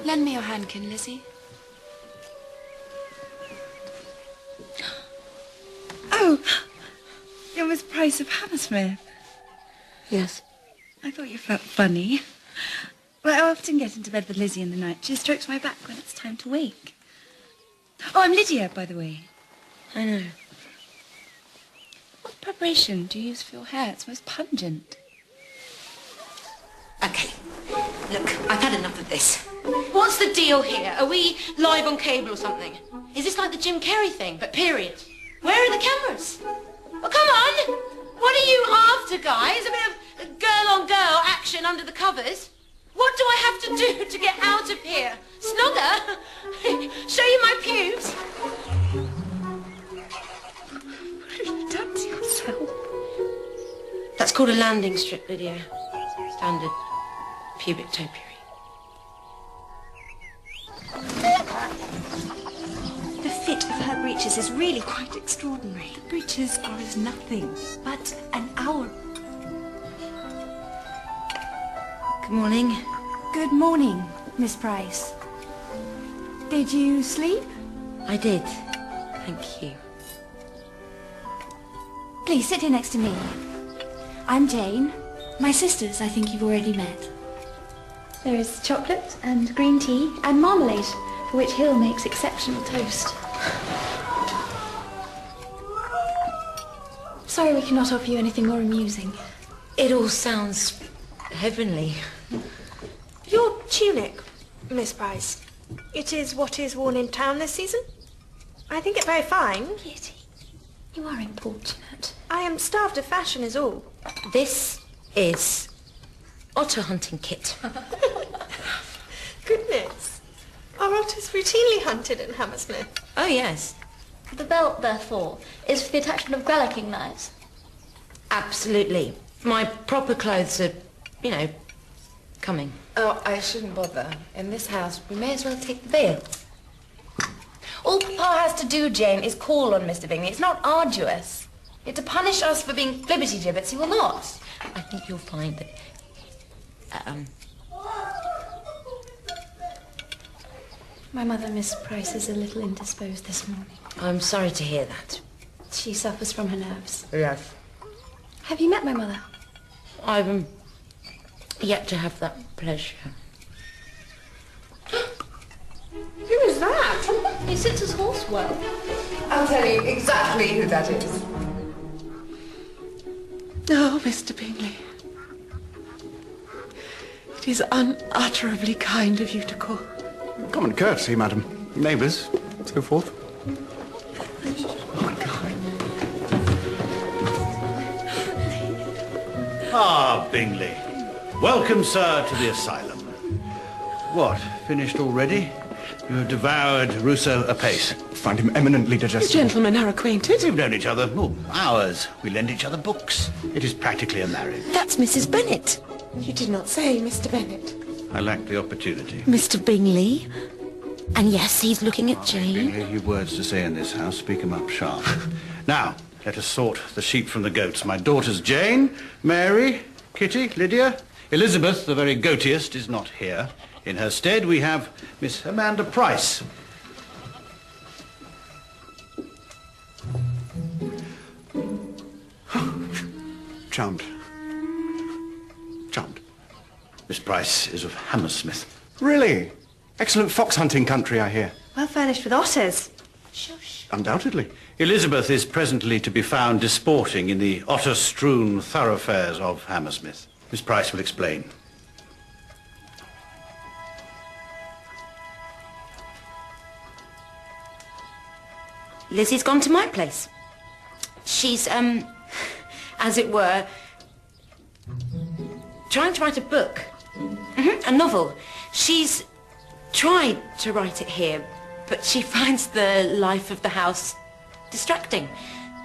Lend me your handkin, Lizzie. Oh, you're Miss Price of Hammersmith. Yes. I thought you felt funny. Well, I often get into bed with Lizzie in the night. She strokes my back when it's time to wake. Oh, I'm Lydia, by the way. I know. What preparation do you use for your hair? It's most pungent. Okay. Look, I've had enough of this. What's the deal here? Are we live on cable or something? Is this like the Jim Carrey thing, but period? Where are the cameras? Well, come on! What are you after, guys? A bit of girl-on-girl action under the covers? What do I have to do to get out of here? Snugger? Show you my pubes? What have you done to yourself? That's called a landing strip, Lydia. Standard pubic topiary. The fit of her breeches is really quite extraordinary. The breeches are as nothing but an hour. Good morning. Good morning, Miss Price. Did you sleep? I did. Thank you. Please sit here next to me. I'm Jane. My sisters, I think you've already met. There is chocolate and green tea and marmalade, for which Hill makes exceptional toast. Sorry we cannot offer you anything more amusing. It all sounds heavenly. Your tunic, Miss Price, it is what is worn in town this season? I think it very fine. Kitty, you are importunate. I am starved of fashion is all. This is otter hunting kit. Goodness. Are otters routinely hunted in Hammersmith? Oh, yes. The belt, therefore, is for the attachment of grellicking knives. Absolutely. My proper clothes are, you know, coming. Oh, I shouldn't bother. In this house, we may as well take the veil. All Papa has to do, Jane, is call on Mr. Bingley. It's not arduous. Yet to punish us for being flibberty-gibbets, he will not. I think you'll find that... My mother, Miss Price, is a little indisposed this morning. I'm sorry to hear that. She suffers from her nerves. Yes. Have you met my mother? I've yet to have that pleasure. Who is that? He sits his horse well. I'll tell you exactly who that is. Oh, Mr. Bingley. It is unutterably kind of you to call. Common courtesy, madam. Neighbours, so forth. Ah, Bingley. Welcome, sir, to the asylum. What, finished already? You have devoured Rousseau apace. Find him eminently digestible. You gentlemen are acquainted. We've known each other, hours. We lend each other books. It is practically a marriage. That's Mrs. Bennet. You did not say, Mr. Bennet. I lacked the opportunity. Mr. Bingley. And yes, he's looking at Jane. Bingley, you've words to say in this house. Speak 'em up sharp. Now, let us sort the sheep from the goats. My daughters Jane, Mary, Kitty, Lydia. Elizabeth, the very goatiest, is not here. In her stead, we have Miss Amanda Price. Charmed. Charmed. Miss Price is of Hammersmith. Really? Excellent fox hunting country, I hear. Well furnished with otters. Shush. Undoubtedly. Elizabeth is presently to be found disporting in the otter-strewn thoroughfares of Hammersmith. Miss Price will explain. Lizzie's gone to my place. She's, as it were, trying to write a book. A novel. She's tried to write it here, but she finds the life of the house distracting.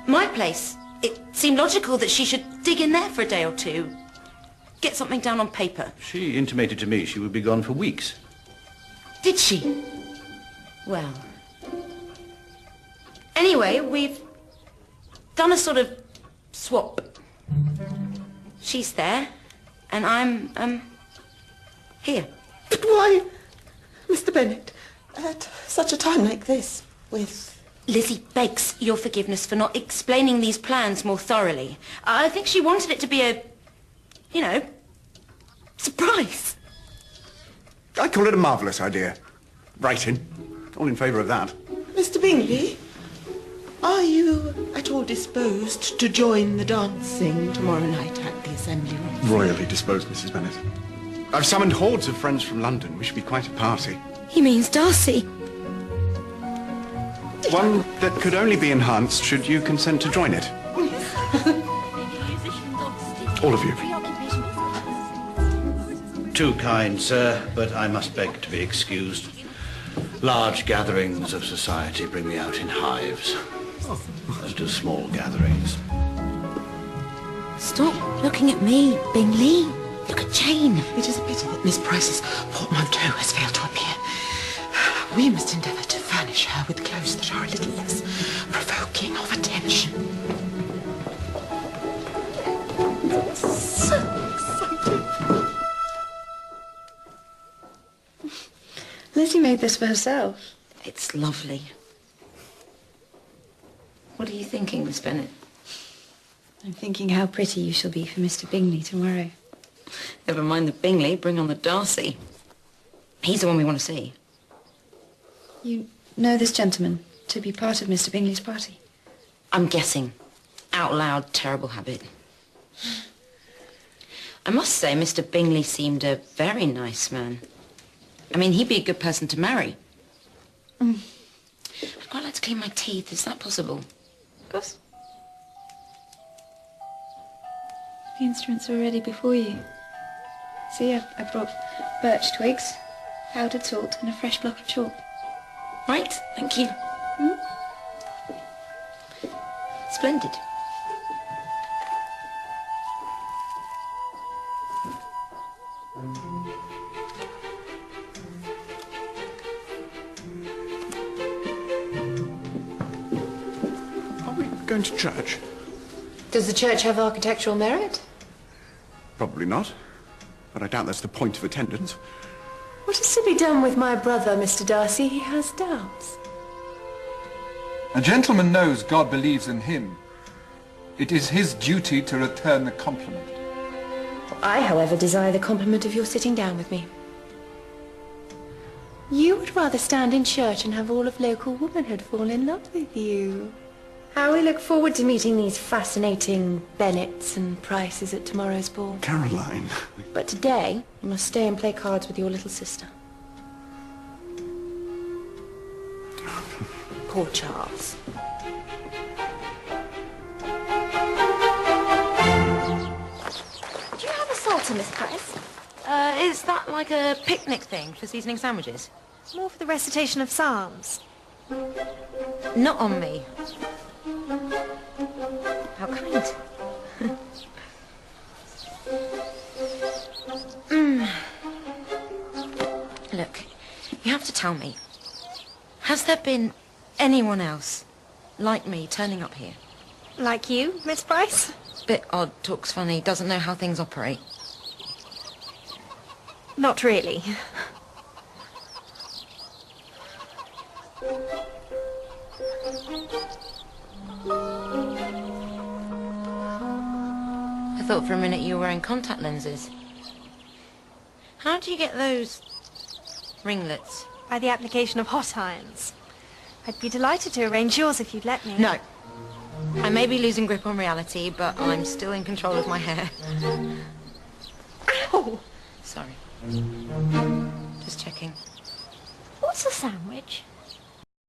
My place, it seemed logical that she should dig in there for a day or two. Get something down on paper. She intimated to me she would be gone for weeks. Did she? Well... Anyway, we've done a sort of swap. She's there, and I'm, here. But why? Mr. Bennet, at such a time like this, with... Lizzie begs your forgiveness for not explaining these plans more thoroughly. I think she wanted it to be a, you know, surprise. I call it a marvellous idea. Writing. All in favour of that. Mr. Bingley, are you at all disposed to join the dancing tomorrow night at the Assembly Rooms? Royally disposed, Mrs. Bennet. I've summoned hordes of friends from London. We should be quite a party. He means Darcy. One that could only be enhanced should you consent to join it. All of you. Too kind, sir, but I must beg to be excused. Large gatherings of society bring me out in hives, as do small gatherings. Stop looking at me, Bingley. Look at Jane. It is a pity that Miss Price's portmanteau has failed to appear. We must endeavour to furnish her with clothes that are a little less provoking of attention. So exciting. Lizzie made this for herself. It's lovely. What are you thinking, Miss Bennet? I'm thinking how pretty you shall be for Mr. Bingley tomorrow. Never mind the Bingley, bring on the Darcy. He's the one we want to see. You know this gentleman to be part of Mr. Bingley's party? I'm guessing. Out loud, terrible habit. I must say, Mr. Bingley seemed a very nice man. I mean, he'd be a good person to marry. I'd quite like to clean my teeth. Is that possible? Of course. The instruments are ready before you. See, I brought birch twigs, powdered salt, and a fresh block of chalk. Right, thank you. Splendid. Are we going to church? Does the church have architectural merit? Probably not. But I doubt that's the point of attendance. What is to be done with my brother, Mr. Darcy? He has doubts. A gentleman knows God believes in him. It is his duty to return the compliment. I, however, desire the compliment of your sitting down with me. You would rather stand in church and have all of local womanhood fall in love with you. How we look forward to meeting these fascinating Bennets and Prices at tomorrow's ball. Caroline. But today, you must stay and play cards with your little sister. Poor Charles. Do you have a salter, Miss Price? Is that like a picnic thing for seasoning sandwiches? More for the recitation of psalms. Not on me. How kind. Look, you have to tell me. Has there been anyone else like me turning up here? Like you, Miss Price? Bit odd, talks funny, doesn't know how things operate. Not really. I thought for a minute you were wearing contact lenses. How do you get those ringlets? By the application of hot irons. I'd be delighted to arrange yours if you'd let me. No. I may be losing grip on reality, but I'm still in control of my hair. Ow! Sorry. Just checking. What's a sandwich?